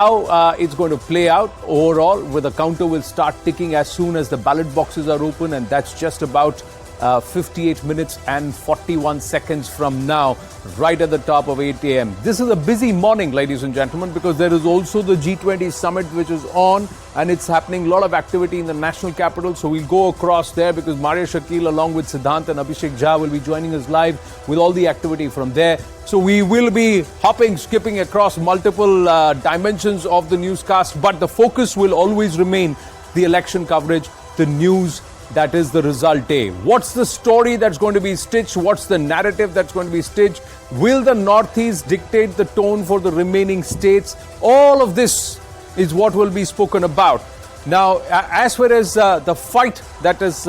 How it's going to play out overall, where the counter will start ticking as soon as the ballot boxes are open, and that's just about 58 minutes and 41 seconds from now, right at the top of 8 a.m. This is a busy morning, ladies and gentlemen, because there is also the G20 summit which is on, and it's happening. A lot of activity in the national capital, so we'll go across there because Maria Shakil along with Siddhant and Abhishek Jha will be joining us live with all the activity from there. So we will be hopping, skipping across multiple dimensions of the newscast, but the focus will always remain the election coverage, the news that is the result day. What's the story that's going to be stitched? What's the narrative that's going to be stitched? Will the Northeast dictate the tone for the remaining states? All of this is what will be spoken about. Now, as far as the fight that is...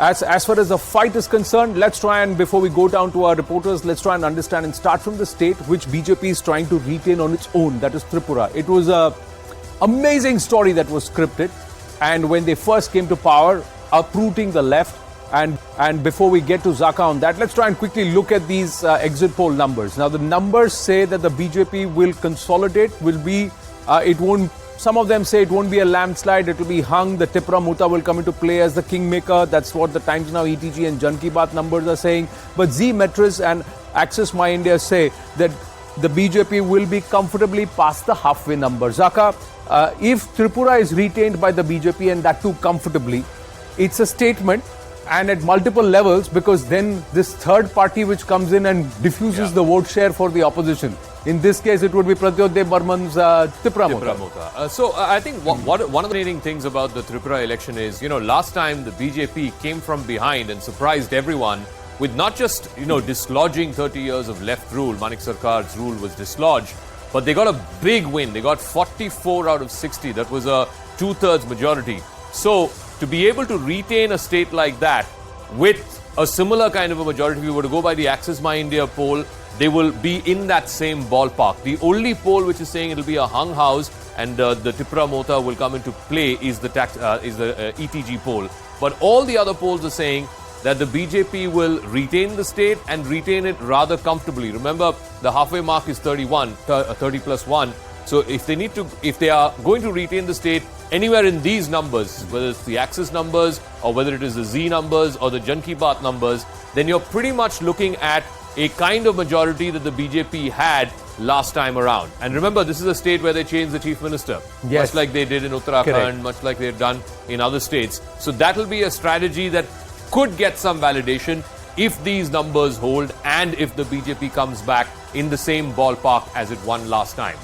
As far as the fight is concerned, let's try and, before we go down to our reporters, let's try and understand and start from the state which BJP is trying to retain on its own, that is Tripura. It was an amazing story that was scripted, and when they first came to power, uprooting the left, and before we get to Zaka on that, let's try and quickly look at these exit poll numbers. Now, the numbers say that the BJP will consolidate, some of them say it won't be a landslide, it will be hung. The Tripura Mota will come into play as the kingmaker. That's what the Times Now, ETG and Jan Ki Baat numbers are saying. But Zee Metrics and Access My India say that the BJP will be comfortably past the halfway number. Zaka, if Tripura is retained by the BJP, and that too comfortably, it's a statement, and at multiple levels, because then this third party which comes in and diffuses the vote share for the opposition. In this case, it would be Pratyodey Burman's Tripura Mota. So I think one of the fascinating things about the Tripura election is, last time the BJP came from behind and surprised everyone with not just, dislodging 30 years of left rule. Manik Sarkar's rule was dislodged, but they got a big win. They got 44 out of 60. That was a two-thirds majority. So to be able to retain a state like that with a similar kind of a majority, if we were to go by the Access My India poll, they will be in that same ballpark. The only poll which is saying it will be a hung house and the Tripura Mota will come into play is the ETG poll. But all the other polls are saying that the BJP will retain the state and retain it rather comfortably. Remember, the halfway mark is 30 plus 1. So if they are going to retain the state anywhere in these numbers, whether it's the Access numbers or whether it is the Z numbers or the Jan Ki Baat numbers, then you're pretty much looking at a kind of majority that the BJP had last time around. And remember, this is a state where they changed the chief minister, much like they did in Uttarakhand, much like they've done in other states. So that will be a strategy that could get some validation if these numbers hold and if the BJP comes back in the same ballpark as it won last time.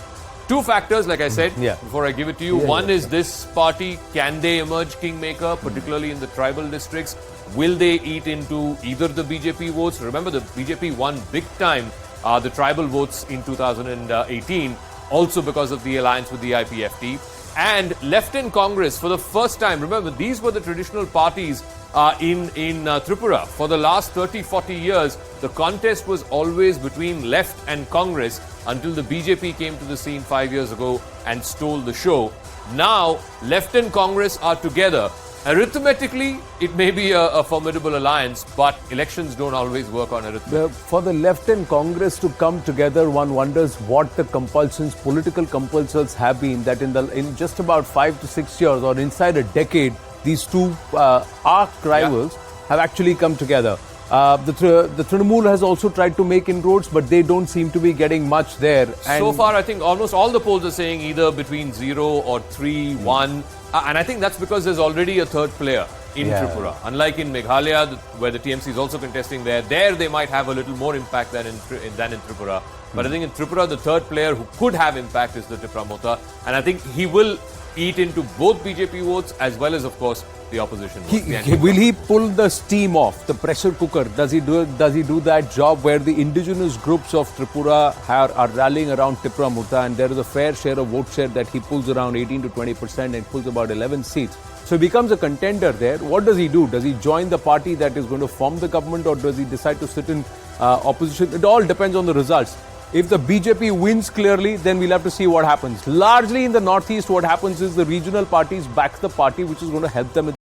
Two factors, like I said, before I give it to you. One is this party, can they emerge kingmaker, particularly in the tribal districts? Will they eat into either the BJP votes? Remember, the BJP won big time the tribal votes in 2018, also because of the alliance with the IPFT. And left in Congress, for the first time, remember, these were the traditional parties in Tripura. For the last 30-40 years, the contest was always between left and Congress until the BJP came to the scene 5 years ago and stole the show. Now, left and Congress are together. Arithmetically, it may be a formidable alliance, but elections don't always work on arithmetic. For the left and Congress to come together, one wonders what the compulsions, political compulsions have been, that in just about 5 to 6 years or inside a decade, these two arch rivals have actually come together. The Trinamool has also tried to make inroads, but they don't seem to be getting much there. And so far, I think almost all the polls are saying either between 0 or 3, 1. And I think that's because there's already a third player in Tripura. Unlike in Meghalaya, where the TMC is also contesting there they might have a little more impact than in Tripura. But I think in Tripura, the third player who could have impact is the Tripura Mota. And I think he will eat into both BJP votes as well as, of course, the opposition votes. Will he pull the steam off, the pressure cooker? Does he do that job where the indigenous groups of Tripura are rallying around Tripura Mota, and there is a fair share of vote share that he pulls around 18 to 20% and pulls about 11 seats. So he becomes a contender there. What does he do? Does he join the party that is going to form the government, or does he decide to sit in opposition? It all depends on the results. If the BJP wins clearly, then we'll have to see what happens. Largely in the Northeast, what happens is the regional parties back the party which is going to help them